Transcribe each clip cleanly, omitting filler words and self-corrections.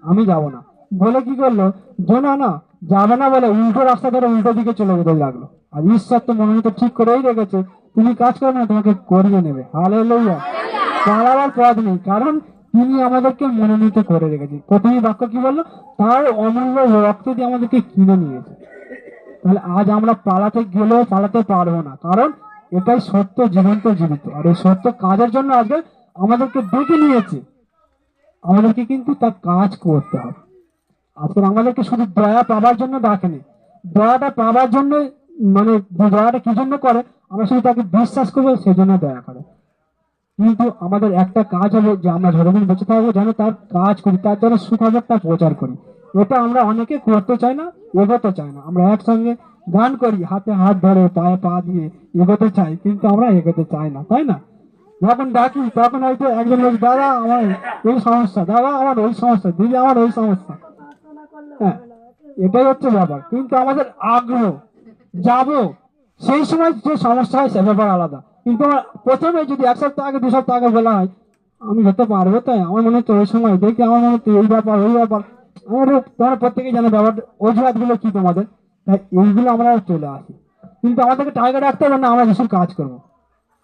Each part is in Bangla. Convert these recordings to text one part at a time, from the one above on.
আমি যাব না বলে কি করলো, জোনা না যাবে না বলে উল্টো রাস্তা ধরে উল্টো দিকে চলে যেতে লাগলো। আর ঈশ্বর তো মনে মতো ঠিক করেই রেখেছে, তুমি কাজ করবে না, তোমাকে করিয়ে নেবে। হালেলুয়া। পালাবার পথ নেই, কারণ তিনি আমাদেরকে মনোনীত করে রেখেছে। প্রথমে বাক্য কি বললো, তার অমূল্য রক্ত দিয়ে আমাদেরকে কিনে নিয়েছে। তাহলে আজ আমরা পালাতে গেলেও পালাতে পারবো না, কারণ এটাই সত্য, জীবন্ত জীবিত। আর এই সত্য কাজের জন্য আজকে আমাদেরকে ডেকে নিয়েছে, আমাদেরকে কিন্তু তার কাজ করতে হবে। আজকে আমাদেরকে শুধু দয়া পাবার জন্য ডাকেনি, দয়াটা পাবার জন্য, মানে দয়াটা কি জন্য করে, আমরা শুধু তাকে বিশ্বাস করবো সেজন্য দয়া করে। কিন্তু আমাদের একটা কাজ হবে যে আমরা যতদিন বেঁচে থাকবো যেন তার কাজ করি, তার জন্য সুখবরটা প্রচার করি। এটা আমরা অনেকে করতে চাই না, এগোতে চাই না। আমরা একসঙ্গে গান করি, হাতে হাত ধরে পায়ে পা দিয়ে এগোতে চাই, কিন্তু আমরা এগোতে চাই না, তাই না? যখন ডাকি তখন হয়তো একজন লোক, দাদা আমার এই সমস্যা, দাদা আমার ওই সমস্যা, দিদি আমার ওই সমস্যা। হ্যাঁ, এটাই হচ্ছে ব্যাপার। কিন্তু আমাদের আগ্রহ যাব, সেই সময় যে সমস্যা হয় সে ব্যাপার আলাদা। কিন্তু আমার প্রথমে যদি 1 সপ্তাহ আগে 2 সপ্তাহ আগে বলা হয় আমি যেতে পারবো, তাই আমার মনে হচ্ছে ওই সময় দেখি, আমার মনে হচ্ছে এই ব্যাপার ওই ব্যাপার, আমার তোমরা প্রত্যেকেই জানো ব্যাপার অজুহাত গুলো কি তোমাদের, তাই এইগুলো আমরা চলে আসি। কিন্তু আমাদেরকে টার্গেট রাখতে হবে না, আমরা যিশুর কাজ করবো,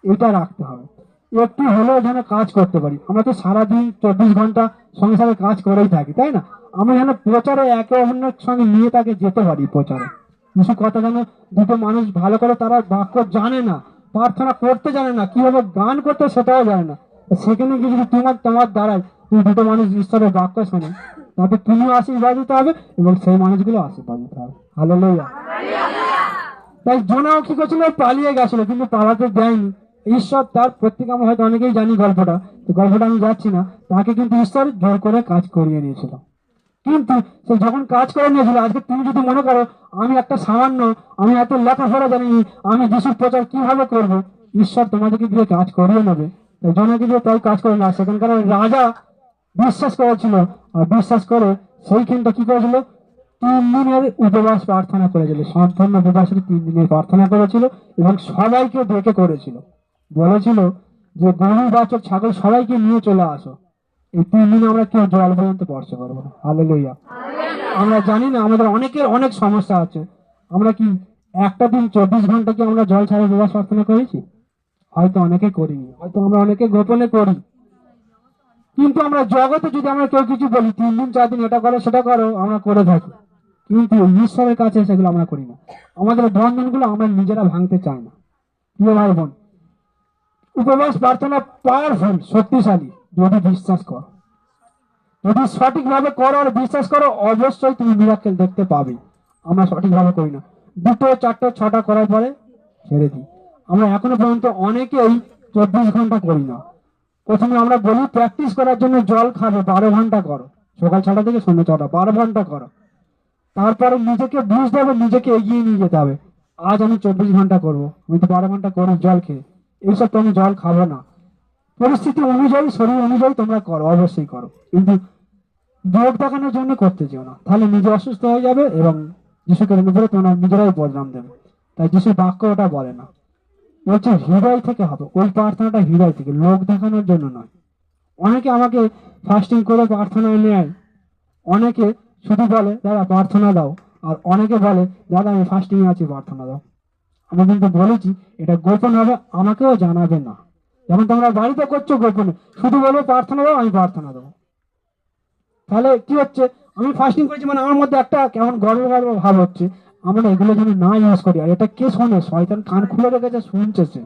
এটা রাখতে হবে। একটু হলেও যেন কাজ করতে পারি। আমরা তো সারাদিন 24 ঘন্টা সংসারে কাজ করেই থাকি, তাই না? আমরা যেন প্রচারে একে অন্যের সঙ্গে নিয়ে তাকে যেতে পারি প্রচারে। কিছু কথা যেন দুটো মানুষ ভালো করে, তারা বাক্য জানে না, প্রার্থনা করতে জানে না, কিভাবে গান করতে সেটাও জানে না, সেখানে গিয়ে যদি তোমার দ্বারাই দুটো মানুষ ঈশ্বরের বাক্য শোনে, তাকে তুমিও আশীর্বাদ দিতে হবে এবং সেই মানুষগুলো আশীর্বাদ দিতে হবে। হালেলুয়া। তাই জোনাও কি করছিল, পালিয়ে গেছিল, কিন্তু পালাতে দেয়নি ঈশ্বর। তার প্রত্যেকে আমরা হয়তো অনেকেই জানি গল্পটা, তো গল্পটা আমি যাচ্ছি না। তাকে কিন্তু ঈশ্বর জোর করে কাজ করিয়ে নিয়েছিল। কিন্তু সে যখন কাজ করে নিয়েছিল, আজকে তুমি যদি মনে করো আমি একটা সামান্য, আমি এত লেখাপড়া জানি, আমি যিশুর প্রচার কিভাবে করব, ঈশ্বর তোমাদেরকে দিয়ে কাজ করিয়ে নেবে। তাই জনকে দিয়ে তাই কাজ করে না। সেখানকার রাজা বিশ্বাস করেছিল, আর বিশ্বাস করে সেইখানটা কি করেছিল, 3 দিনের উপবাস প্রার্থনা করেছিল। সম্পূর্ণ উপবাসের 3 দিনের প্রার্থনা করেছিল এবং সবাইকে ডেকে করেছিল। বলেছিল যে গরু বাছুর ছাগল সবাইকে নিয়ে চলে আসো, এই 3 দিন আমরা কেউ জল পর্যন্ত স্পর্শ করবো না। হালেলুয়া। আমরা জানি না আমাদের অনেকের অনেক সমস্যা আছে, আমরা কি একটা দিন 24 ঘন্টা কি আমরা জল ছাড়া উপবাস প্রার্থনা করেছি? হয়তো অনেকে করিনি, হয়তো আমরা অনেকে গোপনে করি। কিন্তু আমরা জগতে যদি আমরা কেউ কিছু বলি, 3 দিন 4 দিন এটা করো সেটা করো, আমরা করে থাকি, কিন্তু ঈশ্বরের কাছে সেগুলো আমরা করি না। আমাদের বন্ধনগুলো আমরা নিজেরা ভাঙতে চাই না। প্রিয় ভাই বোন, উপবাস প্রার্থনা পাওয়ারফুল, শক্তিশালী, যদি বিশ্বাস করো, যদি সঠিকভাবে করো আর বিশ্বাস করো, অবশ্যই তুমি মিরাকেল দেখতে পাবে। আমরা সঠিকভাবে করি না, 2, 4, 6টা করার পরে ছেড়ে দিই। আমরা এখনো পর্যন্ত অনেকেই 24 ঘন্টা করি না। প্রথমে আমরা বলি প্র্যাকটিস করার জন্য জল খাবে 12 ঘন্টা করো, সকাল 6টা থেকে সন্ধ্যে 6টা, 12 ঘন্টা করো। তারপরে নিজেকে বুঝতে হবে, নিজেকে এগিয়ে নিয়ে যেতে হবে। আজ আমি 24 ঘন্টা করবো, আমি তো 12 ঘন্টা করি জল খেয়ে, এইসব তো আমি জল খাবো না। পরিস্থিতি অনুযায়ী, শরীর অনুযায়ী তোমরা করো, অবশ্যই করো, কিন্তু যোগ দেখানোর জন্য করতে যেও না, তাহলে নিজে অসুস্থ হয়ে যাবে এবং যিশুকে উপরে তোমরা নিজেরাই বদনাম দেবে। তাই যিশুর বাক্য ওটা বলে না, বলছে হৃদয় থেকে হবে ওই প্রার্থনাটা, হৃদয় থেকে, লোক দেখানোর জন্য নয়। অনেকে আমাকে ফাস্টিং করে প্রার্থনায় নেয়, অনেকে শুধু বলে দাদা প্রার্থনা দাও, আর অনেকে বলে দাদা আমি ফাস্টিং আছি প্রার্থনা দাও। আমি কিন্তু বলেছি এটা গোপন হবে, আমাকেও জানাবে না। যেমন তোমরা বাড়িতে করছো গোপনে, শুধু বলবো প্রার্থনা দাও, আমি প্রার্থনা দেবো। তাহলে কি হচ্ছে, আমি ফাস্টিং করেছি মানে আমার মধ্যে একটা কেমন গর্ব গর্ব ভাব হচ্ছে। আমরা এগুলো যেন না ইউজ করি। আর এটা কে শোনে? শয়তান কান খুলে রেখেছে, শুনছে সে,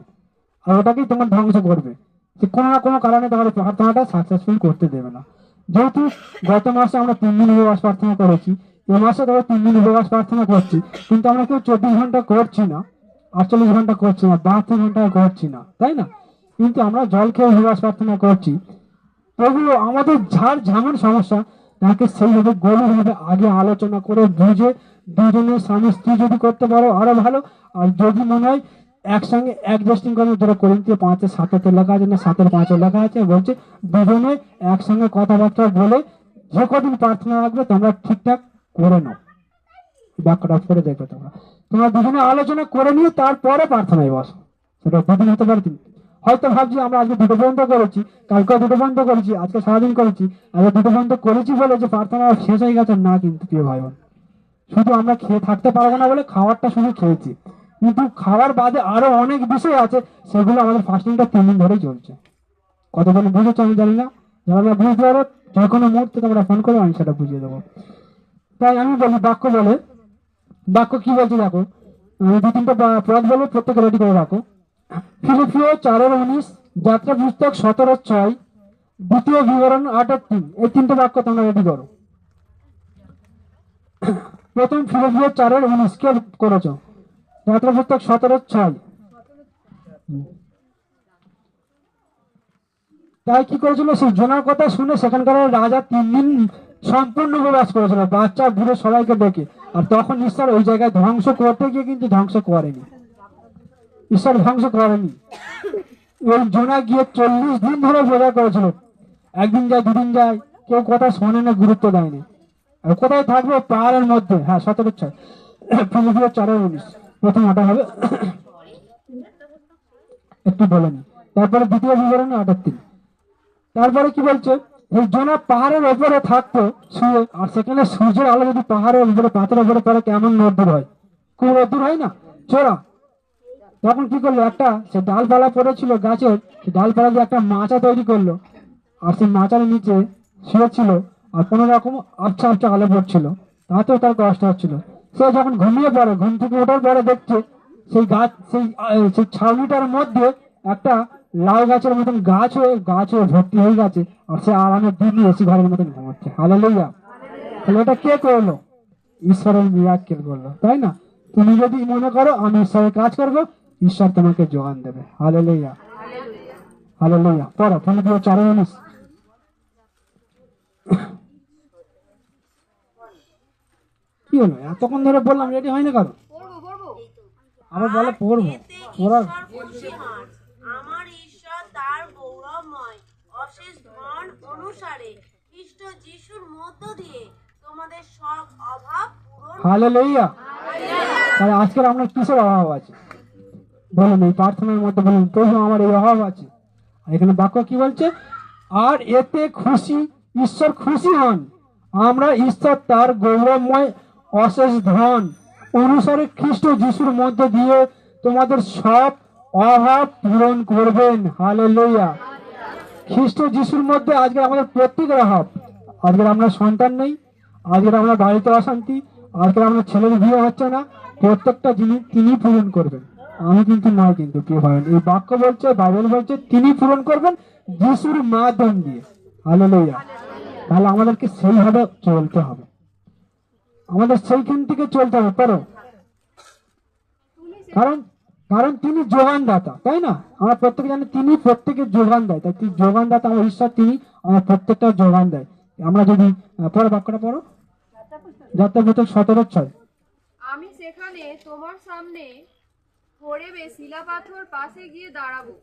আর ওটাকেই তোমার ধ্বংস করবে। যে কোনো না কোনো কারণে তোমার প্রার্থনাটা সাকসেসফুল করতে দেবে না। যেহেতু গত মাসে আমরা 3 দিন উপবাস প্রার্থনা করেছি, এ মাসে ধরো 3 দিন উপবাস প্রার্থনা করছি, কিন্তু আমরা কেউ 24 ঘন্টা করছি না, 48 ঘন্টা করছি না, 72 ঘন্টা করছি না, তাই না? কিন্তু আমরা জল খেয়ে উপবাস প্রার্থনা করছি। ওগুলো আমাদের যার যেমন সমস্যা, তাকে সেইভাবে গভীরভাবে আগে আলোচনা করে বুঝে, দুজনের স্বামী স্ত্রী যদি করতে পারো আরো ভালো। আর যদি মনে হয় একসঙ্গে অ্যাডজাস্টিং করার, ধরো করিন্থীয় 5:7 লেখা আছে না 7:5 লেখা আছে, বলছে দুজনে একসঙ্গে কথাবার্তা বলে যে কদিন প্রার্থনা রাখবে তোমরা ঠিকঠাক করে নাও। বাক্যটা করে দেখবে, তোমরা দুজনে আলোচনা করে নিয়ে তারপরে প্রার্থনায় বসো। সেটা দুদিন হতে পারে, হয়তো ভাবছি আমরা আজকে দুটো পর্যন্ত করেছি, কালকে দুটো পর্যন্ত করেছি, আজকে সারাদিন করেছি, আজকে দুটো পর্যন্ত করেছি বলে যে প্রার্থনা শেষ হয়ে গেছে না, কিন্তু প্রিয় ভাই বোন, শুধু আমরা খেয়ে থাকতে পারবো না বলে খাবারটা শুধু খেয়েছি, কিন্তু খাবার বাদে আরো অনেক বিষয় আছে, সেগুলো আমাদের ফাস্টিংটা 3 দিন ধরেই চলছে। কতক্ষণ বুঝেছো আমি জানি না, যারা আমরা বুঝতে পারো যে কোনো মুহূর্তে তোমরা ফোন করো, আমি সেটা বুঝিয়ে দেবো। তাই আমি বলি বাক্য বলে, বাক্য কি বলছি দেখো, আমি 2-3টা পদ বলে প্রত্যেকে রেডি করে রাখো। ফিলিপিও 4:19, যাত্রা পুস্তক 17:6, দ্বিতীয় বিবরণ 8:3, এই 3টে বাক্য তোমরা রেডি করো। প্রথম ফিলিপিও 4:19 কে করেছো? যাত্রা পুস্তক 17:6। তাই কি করেছিল, সেই জোনার কথা শুনে সেখানকার রাজা 3 দিন সম্পূর্ণ উপবাস করেছিল, বাচ্চা বুড়ো সবাইকে ডেকে। আর তখন ঈশ্বর ওই জায়গায় ধ্বংস করতে গিয়ে কিন্তু ধ্বংস করেনি, ঈশ্বর ধ্বংস করেনি। ওই জোনা গিয়ে 40 দিন ধরে প্রচার করেছিল, একদিন যায় 2 দিন যায়, কেউ কথা শোনে না, গুরুত্ব দেয়নি। আর কোথায় থাকবে? পাহাড়ের মধ্যে। হ্যাঁ, 17:6 ফিলিপিও 4:19 প্রথম ওটা হবে, একটু বলে নি। তারপরে দ্বিতীয় বিবরণে 8:3। তারপরে কি বলছে, এই জোনা পাহাড়ের উপরে থাকতো শুয়ে, আর সেখানে সূর্যের আলো যদি পাহাড়ের উপরে পাথরের উপরে পড়ে কেমন রোদ্দুর হয়, খুব রোদ্দুর হয় না, চোরা। তখন কি করলো, একটা সে ডালপালা পড়েছিল গাছের, সেই ডালপালা দিয়ে একটা মাচা তৈরি করলো, আর সেই মাচার নিচে শুয়েছিল, আর কোনো রকম আবছা আবছা আলো পড়ছিল, তাতেও তার কষ্ট হচ্ছিল। সে যখন ঘুমিয়ে পড়ে, ঘুম থেকে ওঠার পরে দেখছে সেই গাছ, সেই ছাউনিটার মধ্যে একটা লাউ গাছের মতন গাছ হয়ে ভর্তি হয়ে গেছে, আর সে আরামে দিন এসি ঘরের মতন ঘুমাচ্ছে। হালেলুয়া। তাহলে এটা কে করলো? ঈশ্বরের মিরাক্কেল করলো, তাই না? তুমি যদি মনে করো আমি ঈশ্বরের কাজ করবো, ঈশ্বর তোমাকে যোগান দেবে। Hallelujah, hallelujah. পড়ো ফিলিপিও 4:19। কি হলো, এতক্ষণ ধরে বললাম, রেডি হয় না কারো? আবার বলে পড়বো, পড়ার আমার ঈশ্বর তার গৌরবময় অশেষ ধন অনুসারে খ্রিস্ট যিশুর মধ্য দিয়ে তোমাদের সব অভাব পূরণ। হালেলুয়া। তাহলে আজকের আমরা কিসের অভাব আছে বলুন? এই প্রার্থনার মধ্যে বলুন, প্রভু আমার এই অভাব আছে। আর এখানে বাক্য কি বলছে, আর এতে খুশি, ঈশ্বর খুশি হন, আমরা ঈশ্বর তার গৌরবময় অশেষ ধন অনুসারে খ্রিস্ট যিশুর মধ্যে দিয়ে তোমাদের সব অভাব পূরণ করবেন। হালেলুয়া। খ্রিস্ট যিশুর মধ্যে আজকে আমাদের প্রত্যেকের অভাব। আজকে আমরা সন্তান নেই, আজকে আমরা বাড়িতে অশান্তি, আজকে আমরা ছেলের বিয়ে হচ্ছে না, প্রত্যেকটা জিনিস তিনি পূরণ করবেন, আমি কিন্তু নয়। কিন্তু কি হয়, এই বাক্য বলছে, বাইবেল বলছে তিনি পূরণ করবেন যিশুর মাধ্যম দিয়ে। হালেলুয়া। তাহলে আমাদেরকে সেইভাবে চলতে হবে, আমাদের সেইখান থেকে চলতে হবে। পারো, কারণ কারণ তিনি যোগানদাতা, তাই না? আমরা প্রত্যেকে জানি তিনি প্রত্যেকের যোগান দেয়, তাই তিনি যোগানদাতা, আমার ঈশ্বর তিনি আমার প্রত্যেকটা যোগান দেয়। আমরা যদি পরে বাক্যটা পড়ো, যাত্রা পুস্তক 17:6। আমি সেখানে তোমার সামনে হরেবে শিলাপাথর পাশে গিয়ে দাঁড়াবো,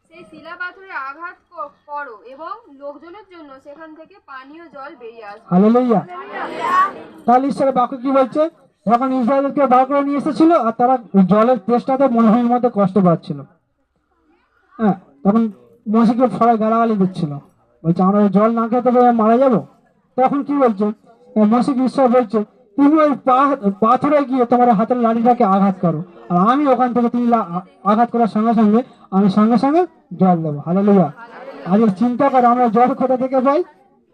সেই শিলাপাথরে আঘাত করো এবং লোকজনের জন্য সেখান থেকে পানীয় জল বেরিয়ে আসবে। হালেলুয়া। তাহলে ঈশ্বরের বাক্য কি বলছে, যখন ইসরায়েলকে বার করে নিয়ে এসেছিল আর তারা জলের তেষ্টাতে মরুভূমির মধ্যে কষ্ট পাচ্ছিল, হ্যাঁ, তখন মোশিকে সবাই গালাগালি দিচ্ছিল, বলছে আমরা জল না খেতে পেরে মারা যাবো। তখন কি বলছে, মোশিক ঈশ্বর বলছে তুমি ওই পাথরে গিয়ে তোমার হাতের লাঠিটাকে আঘাত করো, আর আমি ওখান থেকে তুমি আঘাত করার সঙ্গে সঙ্গে আমি সঙ্গে সঙ্গে জল দেবো। হালেলুয়া। আজকে চিন্তা করো, আমরা জল কোথা থেকে পাই?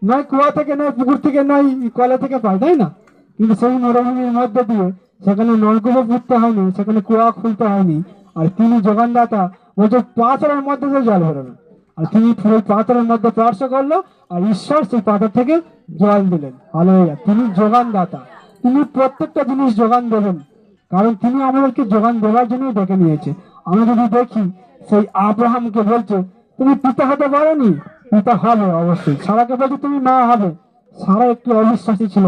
নয় কুয়া থেকে, নয় পুকুর থেকে, নয় কলে থেকে পাই, তাই না? কিন্তু সেই মরুভূমির মধ্যে দিয়ে সেখানে নলকূপও পুঁততে হয়নি, সেখানে কুয়া খুলতে হয়নি, আর তিনি যোগানদাতা বলছে পাথরের মধ্যে দিয়ে জল বেরোবে, আর তিনি পুরো পাথরের মধ্যে স্পর্শ করলো, আর ঈশ্বর সেই পাথর থেকে জল দিলেন। হালেলুয়া। তিনি যোগানদাতা, তিনি প্রত্যেকটা জিনিস যোগান দেবেন, কারণ তিনি আমাদেরকে যোগান দেওয়ার জন্যই ডেকে নিয়েছে। আমরা যদি দেখি, সেই আব্রাহামকে বলছে তুমি পিতা হতে পারোনি, পিতা হবে অবশ্যই। সারাকে বলছে তুমি মা হবে, সারা একটু অবিশ্বাসী ছিল,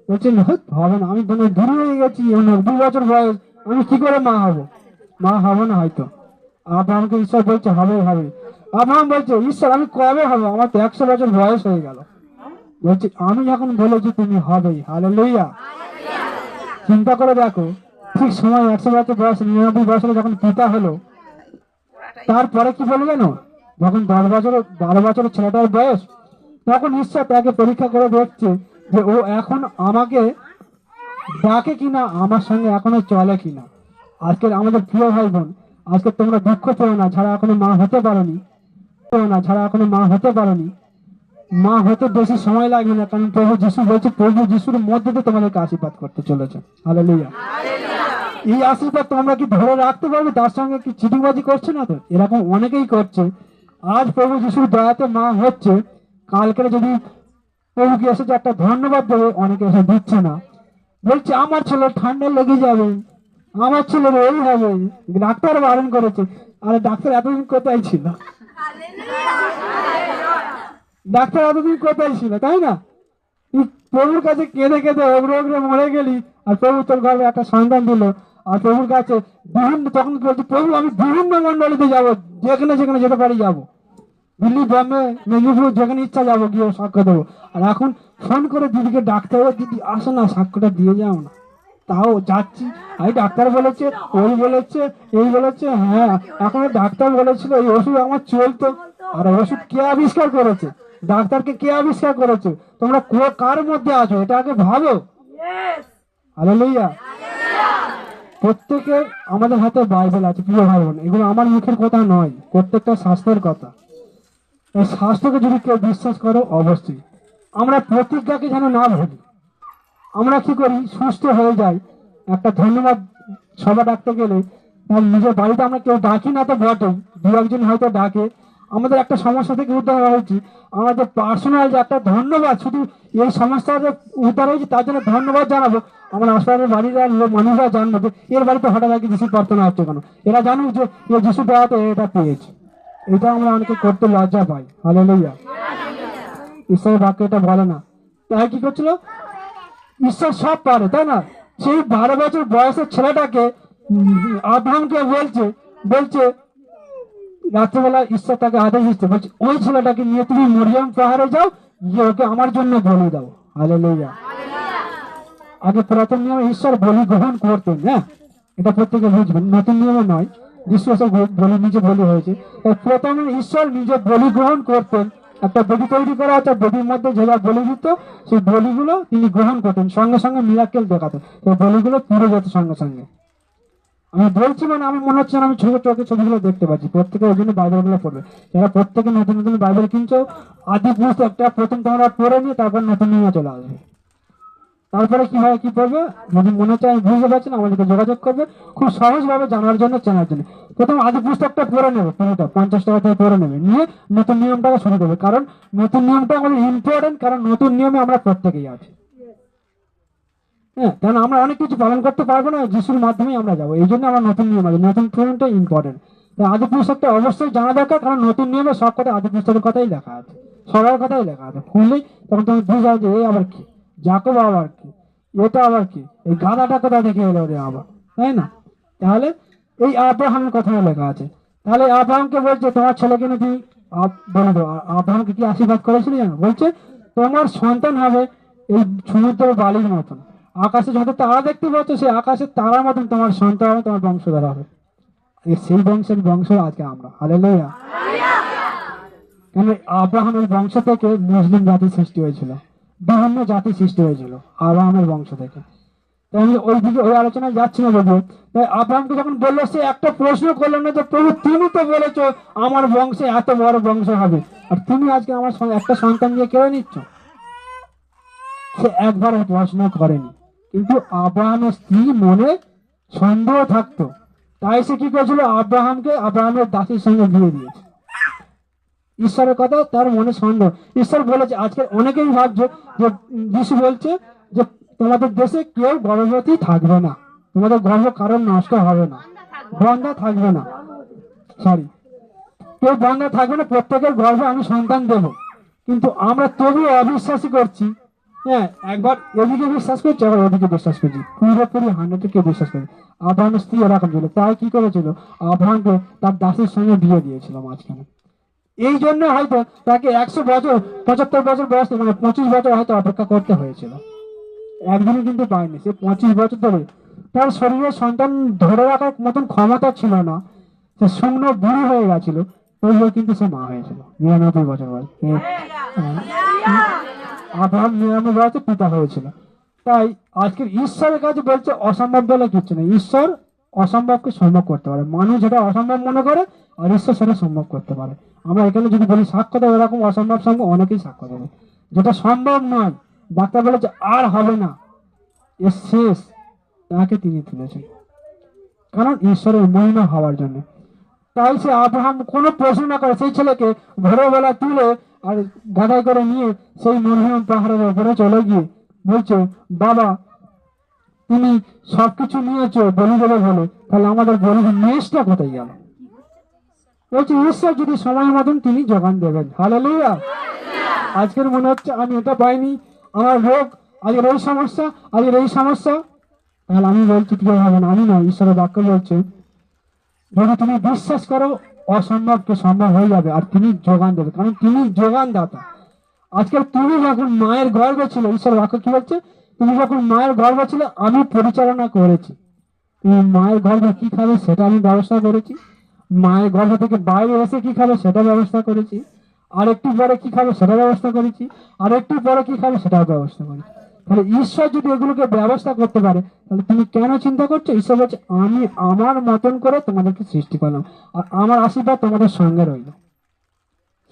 বলছে হবে না, আমি দূরে হয়ে গেছি, 2 বছর বয়স, আমি কি করে মা হবো? মা হবো না হয়তো। আব্রাহামকে ঈশ্বর বলছে হবে হবে। আব্রাহাম বলছে ঈশ্বর আমি কবে হবো, আমার তো 100 বছর বয়স হয়ে গেল। বলছে আমি যখন বলেছি তুমি হবেই। হালেলুয়া। চিন্তা করে দেখো, ঠিক সময় 100 বছর বয়স, 99 বছরে যখন পিতা হলো, তারপরে কি বলে জানো, যখন 10 বছর 12 বছরের ছেলেটার বয়স, তখন ঈশ্বর তাকে পরীক্ষা করে দেখছে যে ও এখন আমাকে ডাকে কিনা, আমার সঙ্গে এখনো চলে কিনা। আজকে আমাদের প্রিয় ভাই বোন, আজকে তোমরা দুঃখ পেও না যারা এখনো মা হতে পারোনি, মা হতে বেশি সময় লাগবে না, কারণ প্রভু যিশু বলছে প্রভু যিশুর মধ্যে দিয়ে তোমাদেরকে আশীর্বাদ করতে চলেছে। হালেলুয়া। এই আশীর্বাদ তোমরা কি ধরে রাখতে পারবে? তার সঙ্গে কি চিটিংবাজি করছে না তো? এরকম অনেকেই করছে। আজ প্রভু যিশুর দয়াতে মা হচ্ছে, কালকে যদি প্রভুকে এসে যে একটা ধন্যবাদ দেবে, অনেকে এসে দিচ্ছে না, বলছে আমার ছেলে ঠান্ডা লেগে যাবে, আমার ছেলের এই হবে, ডাক্তার বারণ করেছে। আরে ডাক্তার এতদিন কোথায় ছিল? ডাক্তার এতদিন কোথায় ছিল, তাই না? তুই প্রভুর কাছে কেঁদে কেঁদে ওগরে ওগরে মরে গেলি, আর প্রভু তোর ঘরে একটা সন্তান দিল। আর প্রভুর কাছে বিভিন্ন, তখন বলছি প্রভু আমি বিভিন্ন মন্ডলীতে যাবো, যেখানে যেখানে যেতে পারি যাবো, দিল্লি, বম্বে, মেদিনীপুর, যেখানে ইচ্ছা যাবো, গিয়ে সাক্ষ্য দেবো। আর এখন ফোন করে দিদিকে ডাকতে হবে, দিদি আসো না সাক্ষ্যটা দিয়ে যাও না। তাও যাচ্ছি, এই ডাক্তার বলেছে, ওই বলেছে, এই বলেছে। হ্যাঁ, এখন ডাক্তার বলেছিল এই ওষুধ আমার চলতো। আর ওষুধ কে আবিষ্কার করেছে? ডাক্তারকে কে আবিষ্কার করেছে? তোমরা কার মধ্যে আছো এটা আগে ভাবো। হালেলুয়া। প্রত্যেকের আমাদের হাতে বাইবেল আছে প্রিয় ভাই বোন, এগুলো আমার মুখের কথা নয়, প্রত্যেকটা শাস্ত্রের কথা। এই শাস্ত্রকে যদি কেউ বিশ্বাস করো, অবশ্যই আমরা প্রতিজ্ঞাকে যেন না ভুলি। আমরা কি করি, সুস্থ হয়ে যাই, একটা ধন্যবাদ সভা ডাকতে গেলে তার নিজের বাড়িতে আমরা কেউ ডাকি না তো বটেই, দু একজন হয়তো ডাকে। আমাদের একটা সমস্যা থেকে উদ্ধার হয়েছি, আমাদের পার্সোনাল যে একটা ধন্যবাদ, শুধু এই সমস্যা যে উদ্ধার হয়েছে তার জন্য ধন্যবাদ জানাবো, আমার আশপাশের বাড়ির মানুষরা জানবো যে এর বাড়িতে হঠাৎ আগে যিশু প্রার্থনা হচ্ছে কেন, এরা জানুক যে এ যিশু দেওয়াতে এটা পেয়েছে। এটা আমরা অনেকে করতে লজ্জা পাই। হালেলুয়া। ঈশ্বরের বাক্য এটা বলে না। তাই কি করছিল, ঈশ্বর সব পারে, তাই না? সেই 12 বছর বয়সের ছেলেটাকে আব্রাহামকে বলছে রাত্রেবেলা ঈশ্বর তাকে আদেশ দিচ্ছে, বলছে ওই ছেলেটাকে নিয়ে তুমি মরিয়ম পাহাড়ে যাও, গিয়ে ওকে আমার জন্য বলি দাও। হালেলুয়া। আগে পুরাতন নিয়মে ঈশ্বর বলি গ্রহণ করতেন, হ্যাঁ, এটা প্রত্যেকে বুঝবেন, নতুন নিয়মে নয়। যিশু বলি নিজে বলি হয়েছে, প্রথমে ঈশ্বর নিজে বলি গ্রহণ করতেন। একটা বডি তৈরি করা হতো, বডির মধ্যে যে যা বলি দিত, সেই বলিগুলো তিনি গ্রহণ করতেন, সঙ্গে সঙ্গে মিরাকেল দেখাতেন, সেই বলিগুলো পুরো যেত সঙ্গে সঙ্গে। আমি বলছি মানে আমি মনে হচ্ছে আমি ছোট চোখে ছবিগুলো দেখতে পাচ্ছি। প্রত্যেকে ওই জন্য বাইবেলগুলো পড়বে, যারা প্রত্যেকে নতুন নতুন বাইবেল কিনছো, আদি পুরুষ একটা প্রথম তোমরা পড়ে নিয়ে তারপর নতুন নিয়মে চলে আসবে। তারপরে কি হয়, কি করবে, যদি মনে হচ্ছে আমি বুঝতে পারছি না, আমাদেরকে যোগাযোগ করবে, খুব সহজভাবে জানার জন্য, চেনার জন্য। প্রথম আদি পুস্তকটা পড়ে নেবে, পুরোটা 50 টাকা থেকে পড়ে নেবে, নিয়ে নতুন নিয়মটাকে শুরু করবে। কারণ নতুন নিয়মটা আমাদের ইম্পর্টেন্ট, কারণ নতুন নিয়মে আমরা প্রত্যেকেই আছি। হ্যাঁ, কারণ আমরা অনেক কিছু পালন করতে পারবো না, যিশুর মাধ্যমেই আমরা যাবো, এই জন্য আমরা নতুন নিয়ম আছে, নতুন নিয়মটা ইম্পর্টেন্ট। আদি পুস্তকটা অবশ্যই জানা দরকার, কারণ নতুন নিয়মে সব কথা আদি পুস্তকের কথাই লেখা আছে, সবার কথাই লেখা আছে। খুললেই তখন তুমি বুঝে যাবে যে এই আবার কি, যাকব আবার কি, এটা আবার কি, এই গাধাটা কোথা থেকে এলো রে আবার, তাই না? তাহলে এই আব্রাহামের কথা লেখা আছে। তাহলে আব্রাহামকে বলছে তোমার ছেলেকে নাকি বলে দেবো। আব্রাহামকে কি আশীর্বাদ করেছিল জানো? বলছে তোমার সন্তান হবে এই সমুদ্রের বালির মতন, আকাশে যত তারা দেখতে পাচ্ছ সেই আকাশের তারার মতন তোমার সন্তান হবে, তোমার বংশধর হবে। সেই বংশ আজকে আমরা। হালেলুয়া। কেন আব্রাহামের বংশ থেকে মুসলিম জাতি সৃষ্টি হয়েছিল, বিভিন্ন জাতি সৃষ্টি হয়েছিল আব্রাহামের বংশ থেকে। আমি ওই আলোচনায় যাচ্ছি না বাবু। তাই আব্রাহামকে যখন বললো, সে একটা প্রশ্ন করলো না যে প্রভু তুমি তো বলেছো আমার বংশে এত বড় বংশ হবে, আর তুমি আজকে আমার একটা সন্তান দিয়ে কেড়ে নিচ্ছ। সে একবার প্রশ্ন করেনি, কিন্তু আব্রাহামের স্ত্রী মনে সন্দেহ থাকতো, তাই সে কি করেছিল, আব্রাহামের দাসীর সঙ্গে বিয়ে দিয়েছে। ঈশ্বরের কথা তার মনে সন্দেহ। ঈশ্বর বলেছে, আজকে অনেকেই ভাবছে যে যিশু বলছে যে তোমাদের দেশে কেউ গর্ভবতী থাকবে না, তোমাদের গর্ভ কারণ নষ্ট হবে না, বন্ধা থাকবে না, কেউ বন্ধা থাকবে না, প্রত্যেকের গর্ভে আমি সন্তান দেব। কিন্তু আমরা তবুও অবিশ্বাসী করছি। হ্যাঁ, একবার এদিকে বিশ্বাস করছি, আবার ওদিকে বিশ্বাস করছি, পুরোপুরি 100 কেউ বিশ্বাস করি। আব্রাহামের স্ত্রী এরকম ছিল, তাই কি করেছিল, আব্রাহামকে তার দাসের সঙ্গে বিয়ে দিয়েছিল মাঝখানে। এই জন্য হয়তো তাকে 100 বছর 75 বছর বয়স, মানে 25 বছর হয়তো অপেক্ষা করতে হয়েছিল। একদিনই কিন্তু পায়নি, সে 25 বছর ধরে তার শরীরে সন্তান ধরে রাখার মতন ক্ষমতা ছিল না। সে শুকনো বুড়ি হয়ে গেছিল, তবুও কিন্তু সে মা হয়েছিল 99 বছর বয়স। আব্রাহাম 99 বছরে পিতা হয়েছিল। তাই আজকের ঈশ্বরের কাছে বলছে অসম্ভব বলে কিছু নেই। ঈশ্বর অসম্ভবকে সম্ভব করতে পারে। মানুষ যেটা অসম্ভব মনে করে, আর ঈশ্বর সেটা সম্ভব করতে পারে। আমরা এখানে যদি বলি সাক্ষ্য দেবো, এরকম অসম্ভব সঙ্গে অনেকেই সাক্ষ্য দেবে। যেটা সম্ভব নয়, ডাক্তার বলেছে আর হবে না, এর শেষ, তাকে তিনি তুলেছেন, কারণ ঈশ্বরের মহিমা হওয়ার জন্য। তাই সে আব্রাহাম কোনো প্রশ্ন না করে সেই ছেলেকে ভোরবেলা তুলে আর গাদায় করে নিয়ে সেই মরিয়ম পাহাড়ের উপরে চলে গিয়ে বলছে, বাবা তুমি সবকিছু নিয়েছো বলি দেবে বলে, তাহলে আমাদের বলি মেষটা কোথায় গেল? বলছে ঈশ্বর যদি সময় মতন তিনি যোগান দেবেন। হালেলুয়া। আজকের মনে হচ্ছে আমি এটা পাইনি, আমার রোগ, আজকের এই সমস্যা, আজকের এই সমস্যা, তাহলে আমি বলছি কি হবে না, আমি নয়, ঈশ্বরের বাক্য বলছে যদি তুমি বিশ্বাস করো অসম্ভবকে সম্ভব হয়ে যাবে, আর তিনি যোগান দেবে, কারণ তিনি যোগান দাতা। আজকে তুমি যখন মায়ের গর্ভে ছিল, ঈশ্বরের বাক্য কি বলছে, তুমি যখন মায়ের গর্ভে ছিল আমি পরিচালনা করেছি। তুমি মায়ের গর্ভে কি খাবে সেটা আমি ব্যবস্থা করেছি, মায়ের গর্ভ থেকে বাইরে এসে কি খাবে সেটা ব্যবস্থা করেছি, আর একটু পরে কি খাবে সেটা ব্যবস্থা করেছি, আর একটু পরে কি খাবে সেটাও ব্যবস্থা করেছি। তাহলে ঈশ্বর যদি এগুলোকে ব্যবস্থা করতে পারে, তাহলে তুমি কেন চিন্তা করছো? ঈশ্বর বলছে আমি আমার মতন করে তোমাদেরকে সৃষ্টি করলাম, আর আমার আশীর্বাদ তোমাদের সঙ্গে রইল,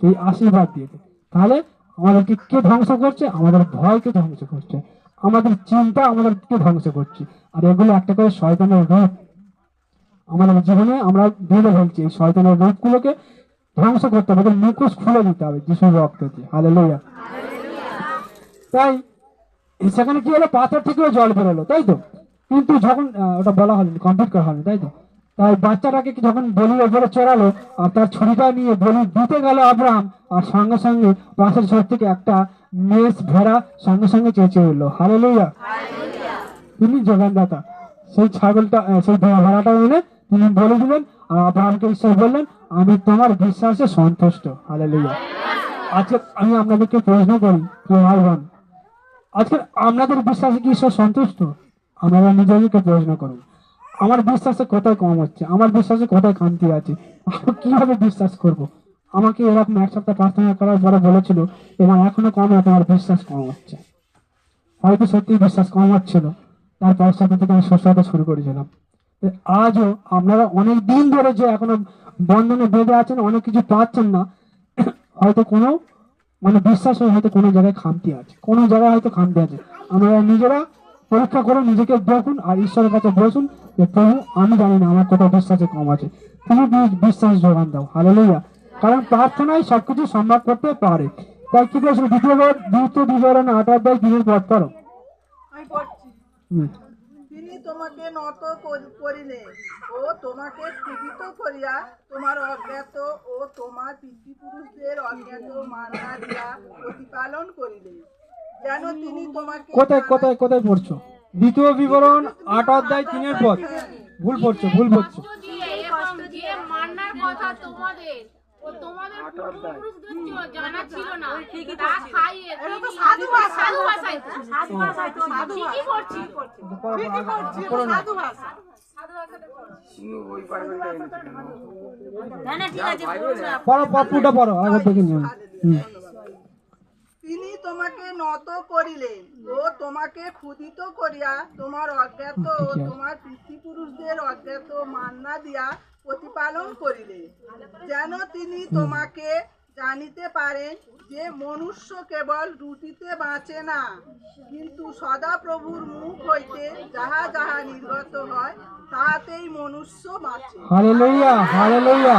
সেই আশীর্বাদ দিয়ে। তাহলে আমাদেরকে কে ধ্বংস করছে? আমাদের ভয়কে ধ্বংস করছে, আমাদের চিন্তা আমাদেরকে ধ্বংস করছে। আর এগুলো একটা করে শয়তানের রূপ আমাদের জীবনে আমরা বেঁধে ফেলছি। এই শয়তানের রূপগুলোকে ধ্বংস করতে হবে, মুখোশ খুলে দিতে হবে যিশুর রক্ত দিয়ে। হালেলুয়া। তাই সেখানে কি হলো, পাথর থেকেও জল বেরোলো, তাই তো। কিন্তু যখন ওটা বলা হয়নি, কমপ্লিট করা হয়নি, তাই তো। তাই বাচ্চাটাকে যখন বলির ওপরে চড়ালো আর তার ছুরিটা নিয়ে বলি দিতে গেল আব্রাহাম, আর সঙ্গে সঙ্গে পাশের ঝড় থেকে একটা মেষ ভেড়া সঙ্গে সঙ্গে চেঁচে উঠলো। হালেলুয়া। তিনি যোগানদাতা। সেই ছাগলটা, সেই ভেড়াটা এনে তিনি বলে দিলেন, আর আব্রাহামকে ঈশ্বর বললেন আমি তোমার বিশ্বাসে সন্তুষ্ট। হালেলুয়া। আজকে আমি আপনাদেরকে প্রশ্ন করি, প্রিয় ভাই বোন, আজকে আপনাদের বিশ্বাসে কি ঈশ্বর সন্তুষ্ট? আপনারা নিজেদেরকে প্রশ্ন করুন, আমার বিশ্বাসে কোথায় কম হচ্ছে, আমার বিশ্বাসে কোথায় খামতি আছে, আমি কিভাবে বিশ্বাস করব? আমাকে এরকম এক সপ্তাহ প্রার্থনা করার পরে বলেছিল এবং এখনো কমে, তোমার বিশ্বাস কম হচ্ছে। হয়তো সত্যি বিশ্বাস কম হচ্ছিল, তারপর সাথে থেকে আমি সুস্থতা শুরু করেছিলাম। আজও আপনারা অনেক দিন ধরে যে এখনো বন্ধনে বেঁধে আছেন, অনেক কিছু পাচ্ছেন না, হয়তো কোনো বিশ্বাস হয়তো কোনো জায়গায় খামতি আছে, কোনো জায়গায় হয়তো খামতি আছে। আপনারা নিজেরা পরীক্ষা করে নিজেকে দেখুন আর ঈশ্বরের কাছে বসুন যে প্রভু আমি জানি না আমার কোথাও বিশ্বাসে কম আছে, তুমি বিশ্বাস যোগান দাও। হালেলুয়া। কারণ প্রার্থনায় সবকিছু সম্ভব করতে পারে। তাই কি বলছিল দ্বিতীয় বিবরণ 8 অধ্যায় 3 পদ করো। আমি পড়ছি। তিনি তোমাকে নত করিলে ও তোমাকে ক্ষুধিত করিয়া তোমার অজ্ঞাত ও তোমার পিতৃপুরুষদের অজ্ঞাত মান্না দিয়া প্রতিপালন করিলে, যেন তিনি তোমাকে কোথায় কোথায় কোথায় পড়ছো? দ্বিতীয় বিবরণ 8 অধ্যায় 3 পদ। ভুল পড়ছো। এবং যে মান্নার কথা তোমাদের ও তোমাদের পূর্বপুরুষদের জানা ছিল না, তা খাইয়ে তিনি সাধু ভাষায় ঠিকই করছি সাধু ভাষা। পড়ো আগে দেখে নিও। তিনি তোমাকে নত করিলেন ও তোমাকে ক্ষুধিত করিয়া তোমার অজ্ঞাত ও তোমার পিতৃপুরুষদের অজ্ঞাত মান্না দিয়া প্রতিপালন করিলেন, যেন তিনি তোমাকে জানিতে পারেন যে মনুষ্য কেবল রুটিতে বাঁচে না, কিন্তু সদা প্রভুর মুখ হইতে যাহা যাহা নির্গত হয় তাহাতেই মনুষ্য বাঁচে। Hallelujah, hallelujah.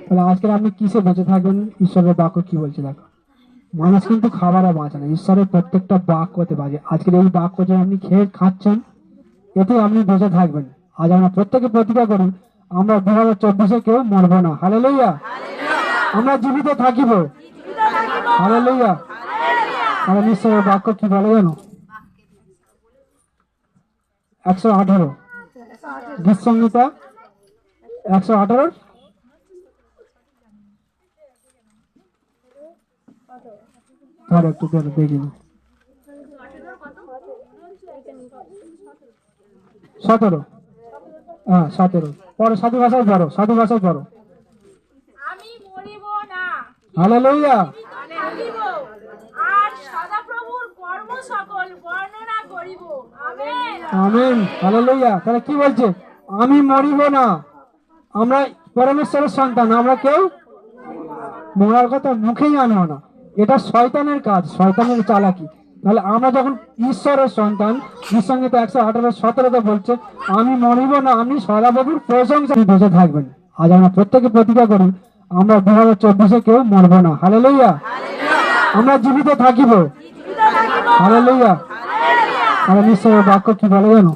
তাহলে আজকে আপনি কিসে বেঁচে থাকবেন? ঈশ্বরের বাক্য কি বলছে দেখো। মানুষ কিন্তু খাবারে বাঁচে না, ঈশ্বরের প্রত্যেকটা বাক্যতে বাজে। আজকের এই বাক্য যে আপনি খেয়ে খাচ্ছেন, এতে আপনি বেঁচে থাকবেন। আজ আমরা প্রত্যেকে প্রতিজ্ঞা করি আমরা 2024-এ কেউ মরবো না। হালেলুয়া। আমরা জীবিত থাকিব। হালেলুয়া। কারণ ঈশ্বরের বাক্য কি বলে জানো? 118 গীত সংহিতা 118 একটু দেখিনি। 17, হ্যাঁ 17 পরে সাধু ভাষায় পড়ো, সাধু ভাষায় পড়ো। হালেলুয়া। আর সদাপ্রভুর কর্ম সকল বর্ণনা করিব। আমেন। Amen, hallelujah. তাহলে কি বলছে? আমি মরিব না, আমরা পরমেশ্বরের সন্তান, আমরা কেউ মরার কথা মুখেই আনবো না। এটা শয়তানের কাজ, শয়তানের চালাকি। তাহলে আমরা যখন ঈশ্বরের সন্তান, নিঃসঙ্গীত 118:17 বলছে আমি মরিব না, আমি সদাপ্রভুর প্রশংসা বেঁচে থাকবেন। আজ আমরা প্রত্যেকে প্রতিজ্ঞা করি আমরা 2024 কেউ মরব না। হালেলুয়া। আমরা জীবিত থাকিব। হালেলুয়া। আর ঈশ্বরের বাক্য কি বলে জানো?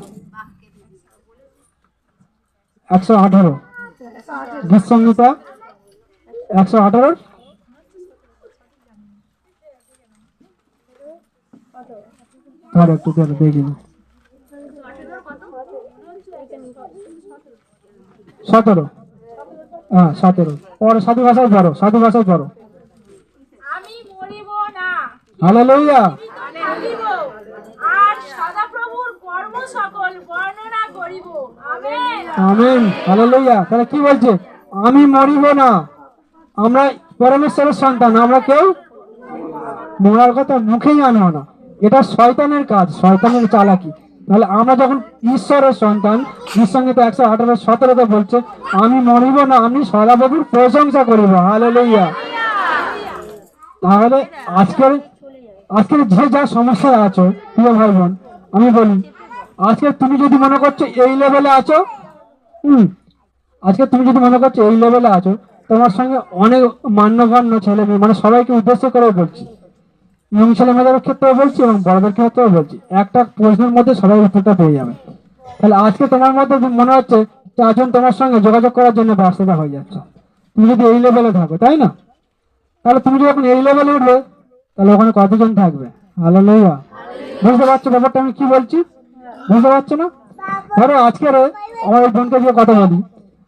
118 গীত সংহিতা 118 একটু দেখি 17, হ্যাঁ 17 পরে সাধু ভাষায় পড়ো, সাধু ভাষায় পড়ো। আমি মরিব না, হালেলুয়া। থাকিব, আর সদাপ্রভুর কর্ম সকল বর্ণনা করিব। আমেন। Amen, hallelujah. তাহলে কি বলছে? আমি মরিব না, আমরা পরমেশ্বরের সন্তান, আমরা কেউ মরার কথা মুখেই আনবো না। এটা শয়তানের কাজ, শয়তানের চালাকি। তাহলে আমরা যখন ঈশ্বরের সন্তান, নিঃসঙ্গীত 118:17 বলছে আমি মরিব না, আমি সদাপ্রভুর প্রশংসা করিব। হালেলুয়া। তাহলে আজকের যে যা সমস্যা আছো প্রিয় ভাই বোন, আমি বলি আজকে তুমি যদি মনে করছো এই লেভেলে আছো, আজকে তুমি যদি মনে করছো এই লেভেলে আছো, তোমার সঙ্গে অনেক মান্যগণ্য ছেলে মেয়ে, মানে সবাইকে উদ্দেশ্য করে বলছি, ইয়ং ছেলে মেয়েদের ক্ষেত্রেও বলছি এবং বড়দের ক্ষেত্রেও বলছি, একটা প্রশ্নের মধ্যে সবাই উত্তরটা পেয়ে যাবে। তাহলে আজকে তোমার মধ্যে মনে হচ্ছে 4 জন তোমার সঙ্গে যোগাযোগ করার জন্য ব্যস্ততা হয়ে যাচ্ছে, তুমি যদি এই লেভেলে থাকো, তাই না? তাহলে তুমি যখন এই লেভেলে উঠবে তাহলে ওখানে কতজন থাকবে? হালেলুয়া। বুঝতে পারছো ব্যাপারটা আমি কি বলছি? বুঝতে পারছো না? ধরো আজকের আমার ওই বোনকে দিয়ে কথা বলি,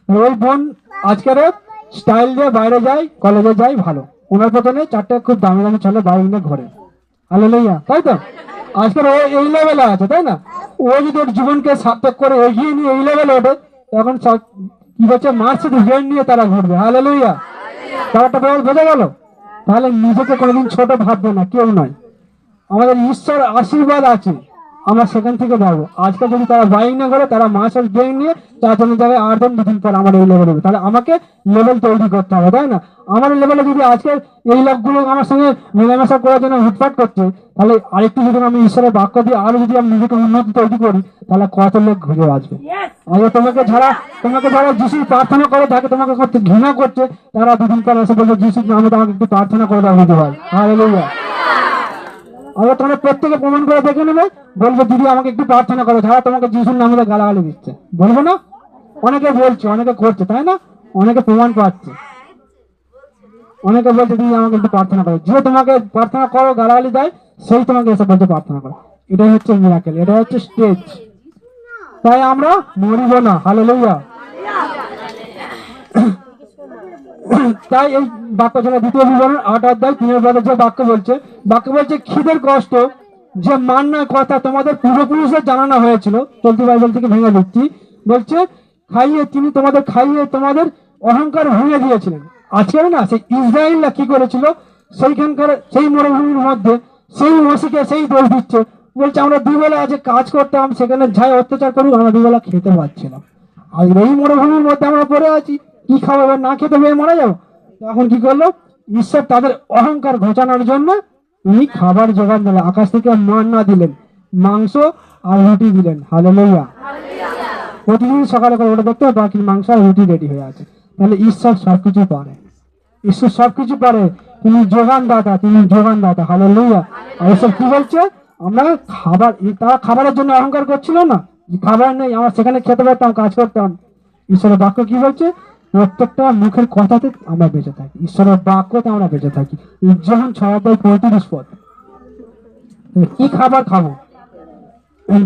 ওই বোন আজকের স্টাইল দিয়ে বাইরে যায়, কলেজে যায়, ভালো, ওনার পেছনে 4টে খুব দামি দামি ছেলে বাইক নিয়ে ঘোরে। হালেলুয়া, তাই তো? আজকের ও এই লেভেলে আছে, তাই না? ও যদি ওর জীবনকে সার্থক করে এগিয়ে নিয়ে এই লেভেলে ওঠে, তখন কি বলছে মার্সিডিজ বেঞ্জ নিয়ে তারা ঘুরবে। হালেলুয়া। ব্যাপারটা বোঝা গেল? তাহলে নিজেকে কোনোদিন ছোট ভাববে না, কেউ নয়। আমাদের ঈশ্বর আশীর্বাদ আছে, আমরা সেখান থেকে যাবো। আজকে যদি তারা বাইক না করে, তারা মার্সিডিজ বেঞ্জ নিয়ে 4 জনের জায়গায় 8 জন 2 দিন পর আমার এই লেভেল হবে। তাহলে আমাকে লেভেল তৈরি করতে হবে, তাই না? আমার লেভেলে যদি আজকে এই লোকগুলো আমার সঙ্গে মেলামেশা করার জন্য হুটফাট করছে, তাহলে আরেকটু যদি আমি ঈশ্বরের বাক্য দিয়ে আরো যদি আমি নিজেকে উন্নতি তৈরি করি, তাহলে কত লোক ঘুরে আসবে। আজকে তোমাকে যারা যিশুর প্রার্থনা করে থাকে, তোমাকে করতে ঘৃণা করছে, তারা 2 দিন পর এসে বলছে যিশুর নামে আমাকে একটু প্রার্থনা করে দাও, দিতে হয়। হালেলুয়া। আবার তোমরা প্রত্যেকে প্রমাণ করে দেখে নেবে, বলবে দিদি আমাকে একটু প্রার্থনা করো, যারা তোমাকে যিশুর নামে গালাগালি দিচ্ছে, বলবো না? অনেকে বলছে, অনেকে করছে, তাই না? অনেকে প্রমাণ পাচ্ছে, অনেকে বলছে দিদি আমাকে একটু প্রার্থনা করো। যে তোমাকে প্রার্থনা করো গালাগালি দেয়, সেই তোমাকে এসে বলছে প্রার্থনা করো। এটাই হচ্ছে মিরাকেল, এটা হচ্ছে স্টেজ। তাই আমরা মরিব না। হালেলুয়া। তাই এই বাক্য ছিল 2 বিবরণ 8 অধ্যায় 3 পদে যে বাক্য বলছে খিদের কষ্ট যে মান্নার কথা তোমাদের পূর্বপুরুষদের জানানো হয়েছিল, চলতি বাইবেল থেকে ভেঙে দিচ্ছি, বলছে তিনি তোমাদের খাইয়ে তোমাদের অহংকার ভেঙে দিয়েছিলেন। আজকের না সেই ইসরায়েলরা কি করেছিল, সেইখানকার সেই মরুভূমির মধ্যে সেই মসিকে সেই দোষ দিচ্ছে, বলছে আমরা 2 বেলা আজ কাজ করতাম, সেখানে যাই অত্যাচার করি, আমরা 2 বেলা খেতে পাচ্ছিলাম। আর এই মরুভূমির মধ্যে আমরা পড়ে আছি, কি খাবো, এবার না খেতে পেয়ে মারা যাবো। তখন কি করলো ঈশ্বর? তাদের অহংকার ঘোচানোর জন্য তিনি খাবার জোগান দিলেন, আকাশ থেকে মান্না দিলেন, মাংস আর রুটি দিলেন। হালেলুয়া। প্রতিদিন সকালে করে ওটা দেখতে বাকি মাংস আর রুটি রেডি হয়ে আছে। তাহলে ঈশ্বর সবকিছু পারে, ঈশ্বর সবকিছু পারে, তিনি যোগানদাতা, তিনি যোগানদাতা। হালেলুয়া। আর ঈশ্বর কি বলছে? আমরা তারা খাবারের জন্য অহংকার করছিল না, খাবার নেই, আমরা সেখানে খেতে পারতাম, কাজ করতাম। ঈশ্বরের বাক্য কি বলছে? প্রত্যেকটা মুখের কথাতে আমরা বেঁচে থাকি, ঈশ্বরের বাক্যতে আমরা বেঁচে থাকি। যখন 6:35 পদ, কি খাবার খাবো?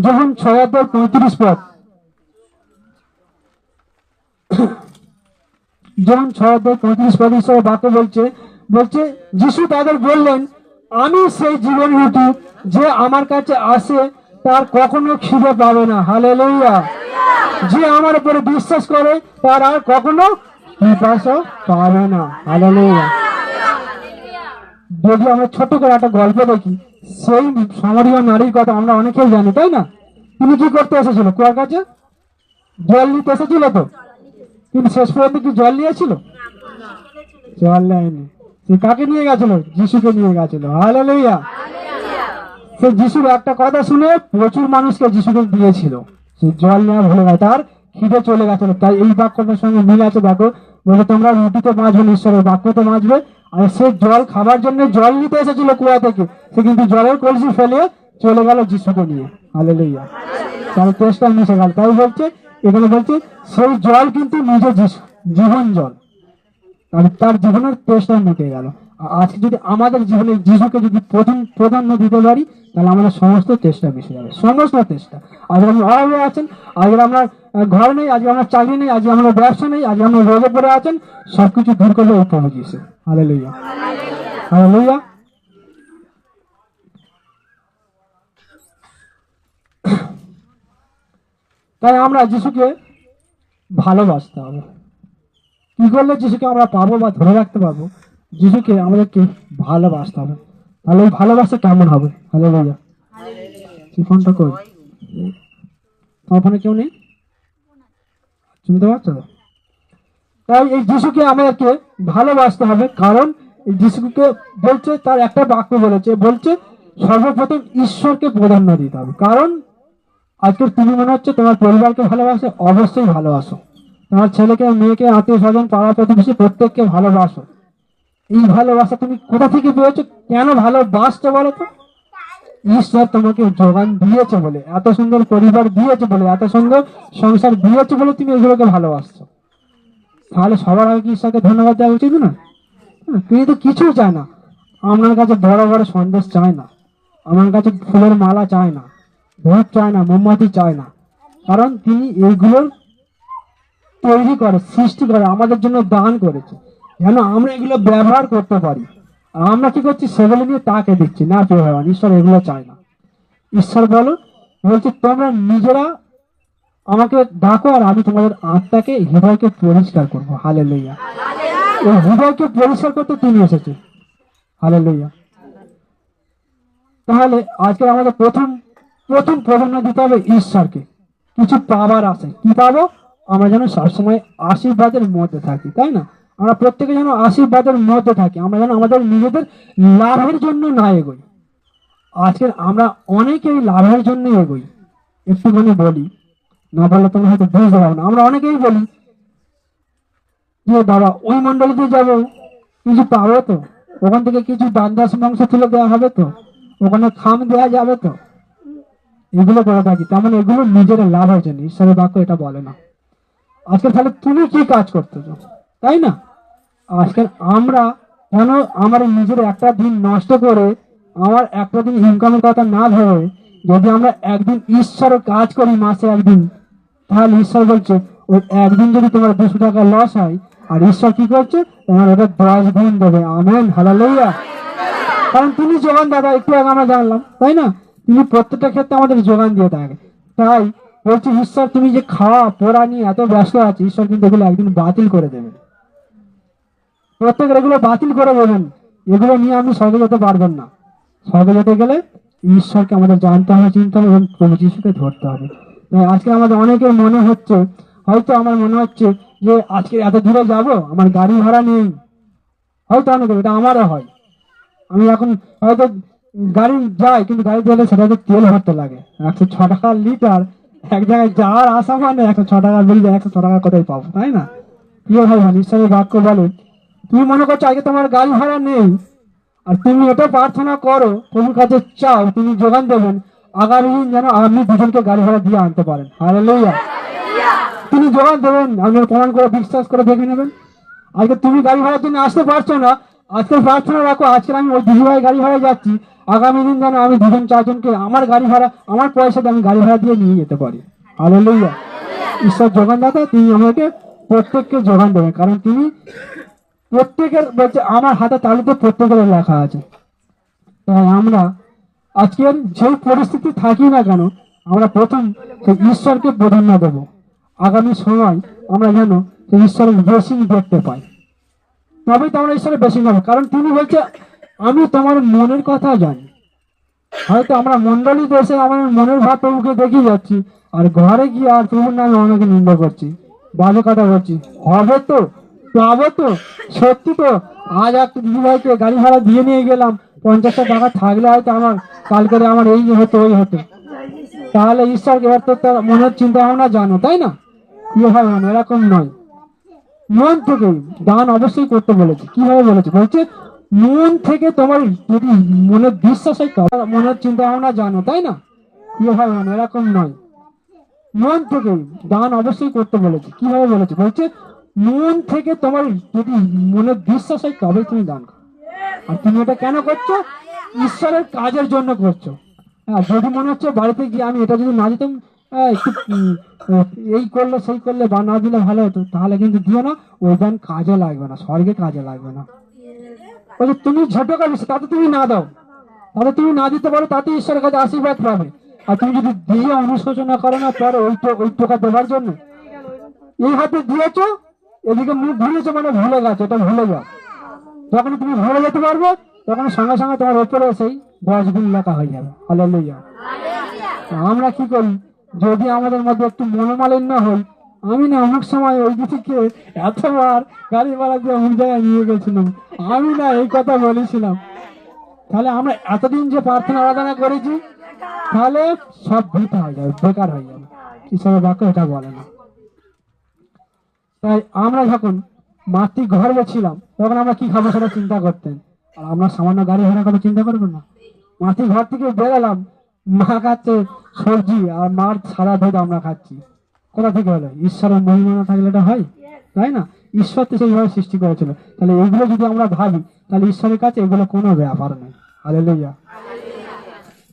যখন 6:35 পদ, যখন 6:35 পদ ঈশ্বরের বাক্য বলছে যিশু তাদের বললেন আমি সেই জীবন রুটি, যে আমার কাছে আসে তার কখনো খিদে পাবে না। হালেলুয়া। যে আমার উপরে বিশ্বাস করে তার আর কখনো পিপাসা পাবে না। হালেলুয়া। যদি আমরা ছোট করে একটা গল্প দেখি, সেই সমরীয় নারীর কথা আমরা অনেকেই জানি, তাই না? তিনি কি করতে এসেছিল কুয়ার কাছে? জল নিতে এসেছিল তো, কিন্তু শেষ পর্যন্ত কি জল নিয়েছিল? জল নেয়নি। সে কাকে নিয়ে গেছিল? যিশুকে নিয়ে গেছিল। হালেলুয়া। সে যিশুর একটা কথা শুনে প্রচুর মানুষকে যিশুকে দিয়েছিল। সে জল নেওয়া ভুলে গেছে, তার খিদে চলে গেছিল। তাই এই বাক্যটার সঙ্গে মিল আছে, দেখো বলে তোমরা রুটিতে মাছবে না, ঈশ্বরের বাক্যতে মাছবে। আর সে জল খাবার জন্য জল নিতে এসেছিল কুয়া থেকে, সে কিন্তু জলের কলসি ফেলে চলে গেল যিশুকে নিয়ে। হালেলুয়া। তার তেষ্টা মিশে গেল। তাই বলছে, এখানে বলছে সেই জল কিন্তু নিজে যিশু, জীবন জল। তাহলে তার জীবনের তেষ্টা মিটে গেল। আজকে যদি আমাদের জীবনে যিশুকে যদি প্রাধান্য দিতে পারি, তাহলে আমাদের সমস্ত চেষ্টা মিশে যাবে, সমস্ত চেষ্টা। আজকে আমরা অভাবে আছেন, আজকে আমরা ঘর নেই, আজকে আমরা চাকরি নেই, আজকে আমরা ব্যবসা নেই, আজকে আমরা রোগে পড়ে আছেন, সবকিছু দূর করলে ওই প্রভু যিশু। Hallelujah, hallelujah. তাই আমরা যিশুকে ভালোবাসতে হবে। কি করলে যিশুকে আমরা পাবো বা ধরে রাখতে পারবো? যিশুকে আমাদেরকে ভালোবাসতে হবে। তাহলে ওই ভালোবাসা কেমন হবে? হালেলুয়া। ফোনটা কই? তোমার ফোনে কেউ নেই, শুনতে পাচ্ছ? তাই এই যিশুকে আমাদেরকে ভালোবাসতে হবে, কারণ এই যিশুকে বলছে, তার একটা বাক্য বলছে সর্বপ্রথম ঈশ্বরকে প্রাধান্য দিতে হবে। কারণ আজকে তুমি মনে হচ্ছে তোমার পরিবারকে ভালোবাসো, অবশ্যই ভালোবাসো। তোমার ছেলেকে, মেয়েকে, আত্মীয় স্বজন, পাড়া প্রতিবেশী প্রত্যেককে ভালোবাসো। এই ভালোবাসা তুমি কোথা থেকে পেয়েছো? কেন ভালোবাসছো বলো তো? ঈশ্বর তোমাকে যোগান দিয়েছে বলে, এত সুন্দর পরিবার দিয়েছে বলে, এত সুন্দর সংসার দিয়েছে বলে তুমি এগুলোকে ভালোবাসছো। তাহলে সবার আগে কি ঈশ্বরকে ধন্যবাদ দেওয়া উচিত না? তিনি তো কিছু চায় না, আপনার কাছে বড় বড় সন্দেশ চায় না, আমার কাছে ফুলের মালা চায় না, ধূপ চায় না, মোমবাতি চায় না। কারণ তিনি এইগুলোর তৈরি করে, সৃষ্টি করে, আমাদের জন্য দান করেছে, যেন আমরা এগুলো ব্যবহার করতে পারি। আমরা কি করছি? সেগুলো নিয়ে তাকে দিচ্ছি না। প্রিয় ভাই, ঈশ্বর এগুলো চায় না। ঈশ্বর বলছে তোমরা নিজেরা আমাকে ডাকো, আর আমি তোমাদের আত্মাকে, হৃদয়কে পরিষ্কার করবো। হালেলুয়া। এই হৃদয়কে পরিষ্কার করতে তিনি এসেছে। হালেলুয়া। তাহলে আজকে আমাদের প্রথম প্রাধান্য দিতে হবে ঈশ্বরকে। কিছু পাবার আছে, কি পাবো? আমরা যেন সবসময় আশীর্বাদের মধ্যে থাকি, তাই না? আমরা প্রত্যেকে যেন আশীর্বাদের মধ্যে থাকি, আমরা যেন আমাদের নিজেদের লাভের জন্য না এগোই। আজকে আমরা অনেকেই লাভের জন্য এগোই। একটুখানি বলি, না বললে তোমরা হয়তো বুঝতে পারো না। আমরা অনেকেই বলি যে বাবা ওই মন্ডলীতে যাবো, কিছু পাবো তো, ওখান থেকে কিছু দান দাস মাংস তুলে দেওয়া হবে তো, ওখানে খাম দেওয়া যাবে তো, এগুলো করে থাকি। তার মানে এগুলো নিজের লাভের জন্য। ঈশ্বরের বাক্য এটা বলে না। আজকে তাহলে তুমি কি কাজ করতেছো, তাই না? আজকে আমরা কেন আমার নিজের একটা দিন নষ্ট করে, আমার একটা দিন ইনকামের কথা না ভেবে, যদি আমরা একদিন ঈশ্বরের কাজ করি, মাসে একদিন, তাহলে ঈশ্বর বলছে ওই একদিন যদি তোমার 200 টাকা লস হয়, আর ঈশ্বর কি করছে? তোমার ওটা 10 গুণ দেবে। Amen, hallelujah. কারণ তিনি যোগান দাদা, একটু আগে আমরা জানলাম, তাই না? তিনি প্রত্যেকটা ক্ষেত্রে আমাদের যোগান দিয়ে থাকে। তাই বলছি ঈশ্বর, তুমি যে খাওয়া পড়া নিয়ে এত ব্যস্ত আছে, ঈশ্বর কিন্তু এগুলো একদিন বাতিল করে দেবেন। প্রত্যেকের এগুলো বাতিল করে দেবেন। এগুলো নিয়ে আপনি স্বর্গে যেতে পারবেন না। স্বর্গে যেতে গেলে ঈশ্বরকে আমাদের জানতে হবে, চিনতে হবে এবং প্রভু যিশুকে ধরতে হবে। আজকে আমাদের অনেকের মনে হচ্ছে, হয়তো আমার মনে হচ্ছে যে আজকে এত দূরে যাব, আমার গাড়ি ভাড়া নেই। হয়তো অনেকে, এটা আমারও হয়। আমি এখন হয়তো গাড়ি যাই, কিন্তু গাড়িতে গেলে সেটাতে তেল ভরতে লাগে 106 টাকা লিটার। এক জায়গায় যাওয়ার আসা মানে 106 টাকা বললে 106 টাকা কোথায় পাবো, তাই না? প্রিয় ভাই, ঈশ্বরের বাক্য বলে, তুমি মনে করছো আজকে তোমার গাড়ি ভাড়া নেই, আর তুমি এটা প্রার্থনা করো, প্রভুর কাছে চাও, তিনি যোগান দেবেন আগামী দিন যেন আপনি দুজনকে গাড়ি ভাড়া দিয়ে আনতে পারেন। হালেলুয়া। তিনি যোগান দেবেন, আপনি প্রমাণ করে বিশ্বাস করে দেখে নেবেন। আজকে তুমি গাড়ি ভাড়ার জন্য আসতে পারছো না, আজকে প্রার্থনা রাখো, আজকে আমি ওই দিদি ভাই গাড়ি ভাড়া যাচ্ছি, আগামী দিন যেন আমি 2-4জনকে আমার গাড়ি ভাড়া, আমার পয়সাতে আমি গাড়ি ভাড়া দিয়ে নিয়ে যেতে পারি। হালেলুয়া। ঈশ্বর যোগানদাতা, তিনি আমাকে প্রত্যেককে যোগান দেবেন, কারণ তিনি প্রত্যেকের বলছে আমার হাতে তালুতে প্রত্যেকের লেখা আছে। তাই আমরা আজকের যে পরিস্থিতি থাকি না কেন, আমরা প্রথম সেই ঈশ্বরকে প্রাধান্য দেব। আগামী সময় আমরা যেন সেই ঈশ্বরের ব্লেসিং দেখতে পাই, তবেই তো আমরা ঈশ্বরের ব্লেসিং হবে। কারণ তিনি বলছে আমি তোমার মনের কথা জানি। হয়তো আমরা মন্ডলী দেশে আমার মনের ভাব প্রভুকে দেখিয়ে যাচ্ছি, আর ঘরে গিয়ে আর প্রভুর নামে অনেকে নিন্দা করছি, বাজে কথা বলছি। হবে তো, পাবো তো, সত্যি তো। আজ একটা দিদিভাইকে গাড়ি ভাড়া দিয়ে নিয়ে গেলাম, 50টা টাকা থাকলে হয়তো আমার কালকে আমার এই হতো ওই হতো। তাহলে ঈশ্বরকে এবার তো তার মনের চিন্তা ভাবনা জানো, তাই না? কিভাবে মানে এরকম নয়, মন থেকে দান অবশ্যই করতে বলেছে। কিভাবে বলেছে? বলছে মন থেকে তোমার যদি মনের বিশ্বাস হয় তবে মনের চিন্তা ভাবনা জানো, তাই না? কিভাবে মানে এরকম নয়, মন থেকে দান অবশ্যই করতে বলেছে। কিভাবে বলেছে? বলছে মন থেকে তোমার যদি মনের বিশ্বাস হয় তবে তুমি দান করো। আর তুমি এটা কেন করছো? ঈশ্বরের কাজের জন্য করছো। হ্যাঁ, যদি মনে হচ্ছে বাড়িতে গিয়ে আমি এটা যদি না দিতাম, একটু এই করলে সেই করলে বা না দিলে ভালো হতো, তাহলে কিন্তু দিও না। ওই দান কাজে লাগবে না, স্বর্গে কাজে লাগবে না। বলছে তুমি ছোট কাজ তাতে তুমি না দাও, তাতে তুমি না দিতে পারো, তাতে ঈশ্বরের কাছে আশীর্বাদ পাবে। আর তুমি যদি দিয়ে অনুশোচনা করো না পরে ওই টাকা দেওয়ার জন্য, এই হাতে দিয়েছো, এদিকে মুখ ভুলেছো, মানে ভুলে গেছো, এটা ভুলে যাও। যখন তুমি ভুলে যেতে পারবে, তখন সঙ্গে সঙ্গে তোমার ওপরে সেই 10 গুণ লেখা হয়ে যাবে। হালেলুয়া। আমরা কি করি? যদি আমাদের মধ্যে একটু মনোমালিন্য হয়, আমি না অমুক সময় ওই দিকে এতবার গাড়ি ভাড়া দিয়ে অমুক জায়গায় নিয়ে গেছিলাম, আমি না এই কথা বলেছিলাম, তাহলে আমরা এতদিন যে প্রার্থনা আরাধনা করেছি, তাহলে সব বৃথা হয়ে যাবে, বেকার হয়ে যাবে। ঈশ্বরের বাক্য এটা বলে না। তাই আমরা যখন মাতৃগর্ভে ছিলাম, তখন আমরা কি খাবো সেটা চিন্তা করতেন। আর আমরা সামান্য গাড়ি ভাড়া করে চিন্তা করবো না? মাতৃঘর থেকে বেরোলাম, মা খাচ্ছে সবজি আর মার সারা দুধ আমরা খাচ্ছি। কোথা থেকে হলো? ঈশ্বরের মহিমা না থাকলে এটা হয়, তাই না? ঈশ্বর তো সেইভাবে সৃষ্টি করেছিল। তাহলে এগুলো যদি আমরা ভাবি, তাহলে ঈশ্বরের কাছে এগুলো কোনো ব্যাপার নেই। হালেলুয়া।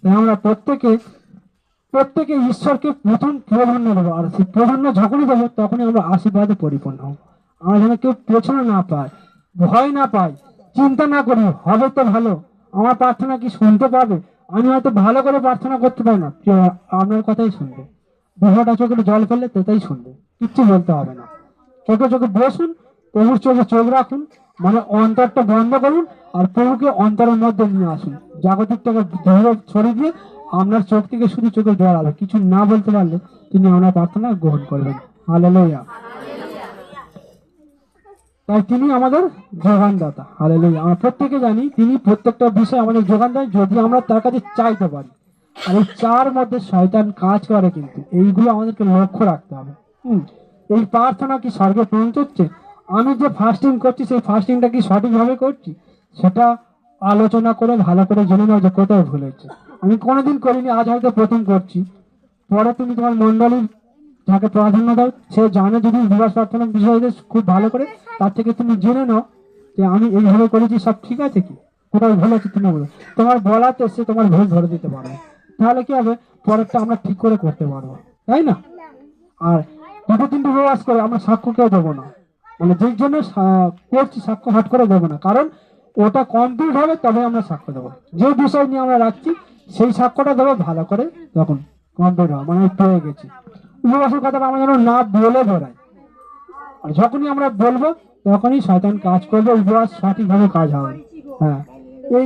তাই আমরা প্রত্যেকে ঈশ্বরকে প্রথম প্রাধান্য দেবো, আর সেই প্রাধান্য যখনই দেবো তখনই আমরা আশীর্বাদে পরিপূর্ণ হব। আমরা যেন কেউ পেছনে না পায়, ভয় না পাই, চিন্তা না করি হবে তো ভালো, আমার প্রার্থনা কি শুনতে পাবে। আমি হয়তো ভালো করে প্রার্থনা করতে পারি না, কেউ আপনার কথাই শুনবে। দুটা চোখে জল ফেললে তাই শুনবে, কিচ্ছু বলতে হবে না। চোখে চোখে বসুন, প্রভুর চোখে চোখ রাখুন, মানে অন্তরটা বন্ধ করুন, আর প্রভুকে অন্তরের মধ্যে নিয়ে আসুন। জাগতিকটাকে ধরে ছড়িয়ে দিয়ে আপনার চোখ থেকে শুধু চোখে জল আসবে। কিছু না বলতে পারলে তিনি আপনার প্রার্থনা গ্রহণ করবেন। হালেলুয়া। তাই তিনি আমাদের যোগানদাতা। হালেলুয়া। আমরা প্রত্যেকে জানি তিনি প্রত্যেকটা বিষয় আমাদের যোগান দেয়, যদি আমরা তার কাছে চাইতে পারি। আর এই চার মধ্যে শয়তান কাজ করে, কিন্তু এইগুলো আমাদেরকে লক্ষ্য রাখতে হবে। এই প্রার্থনা কি স্বর্গে পৌঁছচ্ছে? আমি যে ফাস্টিং করছি, সেই ফাস্টিংটা কি সঠিকভাবে করছি? সেটা আলোচনা করে ভালো করে জেনে নাও যে কোথায় ভুল হচ্ছে। আমি কোনোদিন করিনি, আজ হয়তো প্রথম করছি। পরে তুমি তোমার মন্ডলীর যাকে প্রাধান্য দাও, সে জানে যদি বিবাহ প্রার্থনার বিষয়টা খুব ভালো করে, তার থেকে তুমি জেনে নাও যে আমি এইভাবে করেছি, সব ঠিক আছে কি, কোথায় ভুল আছে তুমি বলো। তোমার বলাতে সে তোমার ভুল ধরে দিতে পারবে। তাহলে কি হবে? পরেরটা আমরা ঠিক করে করতে পারবো, তাই না? আর 2-3 উপবাস করে আমরা সাক্ষ্য কেউ দেবো না, মানে যে জন্য করছি সাক্ষ্য হাট করে দেবো না, কারণ ওটা কমপ্লিট হবে তবে আমরা সাক্ষ্য দেবো। যে বিষয় নিয়ে আমরা রাখছি সেই সাক্ষ্যটা দেবো ভালো করে, তখন কমপ্লিট হবে, মানে পেয়ে গেছি। উপবাসের কথাটা আমরা যেন না বলে বেড়াই, আর যখনই আমরা বলবো তখনই শয়তান কাজ করবে, উপবাস সঠিকভাবে কাজ হবে। হ্যাঁ, এই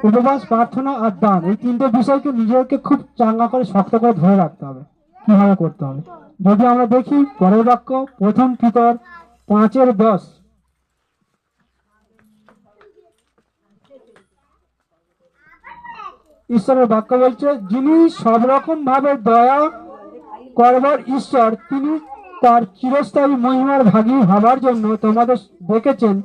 উপবাস, প্রার্থনা আর দান, এই 3টে বিষয়কে নিজেকে খুব চাঙ্গা করে শক্ত করে ধরে রাখতে হবে। কিভাবে করতে হবে? যদি আমরা দেখি পরের বাক্য, 1 পিতর 5:10, ঈশ্বরের বাক্য বলছে, যিনি সব রকম ভাবে দয়া করবার ঈশ্বর, তিনি তার চিরস্থায়ী মহিমার ভাগী হবার জন্য তোমাদের ডেকেছেন,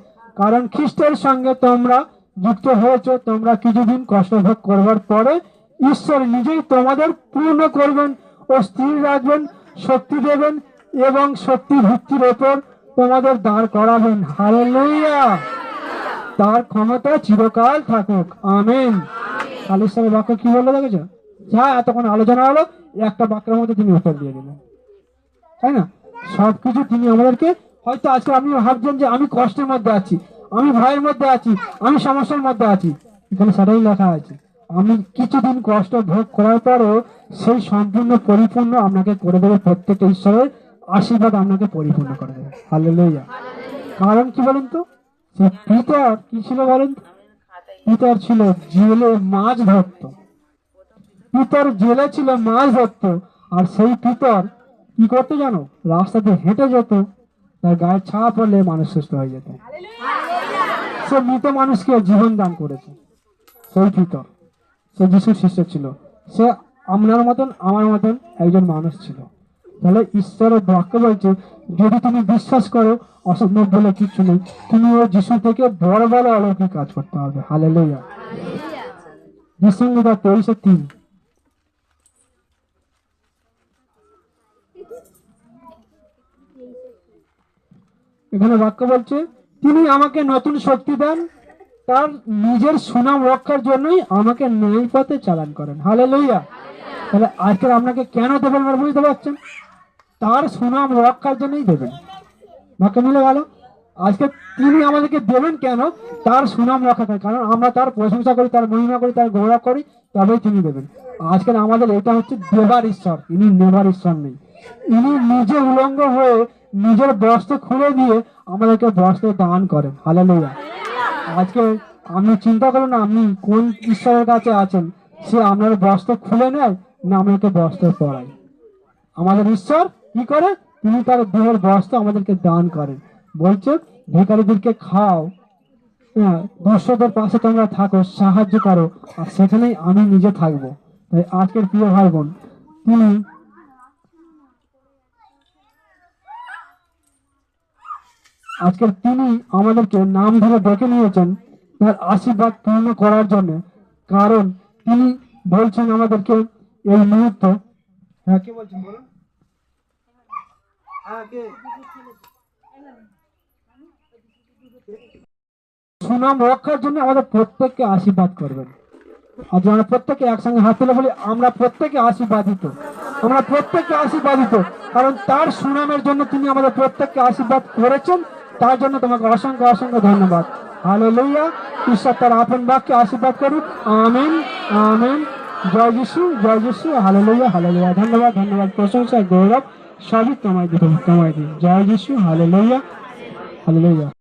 কারণ খ্রিস্টের সঙ্গে তোমরা যুক্ত হয়েছ। তোমরা কিছুদিন কষ্ট ভোগ করবার পরে ঈশ্বর নিজেই তোমাদের পূর্ণ করবেন ও স্থির রাখবেন, শক্তি দেবেন এবং শক্তি ভিত্তির ওপর তোমাদের দাঁড় করাবেন। হালেলুয়া। তার ক্ষমতা চিরকাল থাকুক। আমেন। ঈশ্বরের বাক্য কি বললো দেখেছো? যা এতক্ষণ আলোচনা হলো, একটা বাক্যের মধ্যে তিনি উত্তর দিয়ে দিলেন, তাই না? সবকিছু তিনি আমাদেরকে, হয়তো আজকে আপনি ভাবছেন যে আমি কষ্টের মধ্যে আছি, আমি ভয়ের মধ্যে আছি, আমি সমস্যার মধ্যে আছি, এখানে সেটাই লেখা আছে। আমি কিছুদিন কষ্ট ভোগ করার পরেও সেই সম্পূর্ণ পরিপূর্ণ আপনাকে করে দেবে। প্রত্যেকটা ঈশ্বরের আশীর্বাদ আপনাকে পরিপূর্ণ করে দেবে। হালেলুয়া। কারণ কি বলেন তো? সে পিতর কি ছিল বলেন তো? পিতর ছিল জেলে মাছ ধরত। পিতর জেলে ছিল মাছ ধরত। আর সেই পিতর কি করতো জানো? রাস্তাতে হেঁটে যেত, তার গায়ে ছায়া পড়লে মানুষ সুস্থ হয়ে যেত। সে মৃত মানুষকে জীবন দান করেছে। সেই পিতর, সে যিশুর শিষ্য ছিল। সে আপনার মতন আমার মতন একজন মানুষ ছিল। তাহলে ঈশ্বরের বাক্য বলছে, যদি তুমি বিশ্বাস করো, অসম্ভব বলে কিছু নেই। তুমি ওই যিশু থেকে বড় বড় অলৌকিক কাজ করতে হবে। হালেলুয়া। বিসংগীতা 23:3। এখানে বাক্য বলছে, তিনি আমাকে নতুন শক্তি দেন, তার নিজের সুনাম রক্ষার জন্যই আমাকে ন্যায় পথে চালান করেন। হালেলুয়া। তাহলে আজকে আপনাকে কেন দেবেন বুঝতে পারছেন? তার সুনাম রক্ষার জন্যই দেবেন। বাক্য মিলে গেল। আজকে তিনি আমাদেরকে দেবেন কেন? তার সুনাম রক্ষা করে। কারণ আমরা তার প্রশংসা করি, তার মহিমা করি, তার গৌরব করি, তবেই তিনি দেবেন। আজকে আমাদের এটা হচ্ছে দেবার ঈশ্বর, ইনি নেবার ঈশ্বর নেই। ইনি নিজে উলঙ্গ হয়ে নিজের বস্ত্র খুলে দিয়ে আমাদেরকে বস্ত্র দান করেন। হালেলুয়া। আজকে আপনি চিন্তা করুন না, আপনি কোন ঈশ্বরের কাছে আছেন। সে আপনার বস্ত্র খুলে নেয় না আপনাকে বস্ত্র পরায়? আমাদের ঈশ্বর কি করে? তিনি তার দেহের বস্ত্র আমাদেরকে দান করেন। বলছে, ভিখারীদেরকে খাও, হ্যাঁ, দর্শকদের পাশে তোমরা থাকো, সাহায্য করো, আর সেখানেই আমি নিজে থাকবো। তাই আজকের প্রিয় ভাই বোন, তিনি আমাদেরকে নাম ধরে ডেকে নিয়েছেন তার আশীর্বাদ পূর্ণ করার জন্য। কারণ তিনি বলছেন আমাদেরকে এই মুহূর্তে, হ্যাঁ কে বলছেন বলুন? সুনাম রক্ষার জন্য আমাদের প্রত্যেককে আশীর্বাদ করবেন। আজ আমরা প্রত্যেকে একসঙ্গে হাত তুলে বলি, আমরা প্রত্যেকে আশীর্বাদিত, আমরা প্রত্যেককে আশীর্বাদিত। কারণ তার সুনামের জন্য তিনি আমাদের প্রত্যেককে আশীর্বাদ করেছেন। তার জন্য তোমাকে অসংখ্য অসংখ্য ধন্যবাদ। হালেলুয়া। ঈশ্বর তার আপন বাক্যে আশীর্বাদ করুন। Amen, amen. জয় যিশু, জয় যিশু। Hallelujah, hallelujah. ধন্যবাদ, ধন্যবাদ, প্রশংসা, গৌরব সবই তোমায় দিই। জয় যিশু। Hallelujah, hallelujah.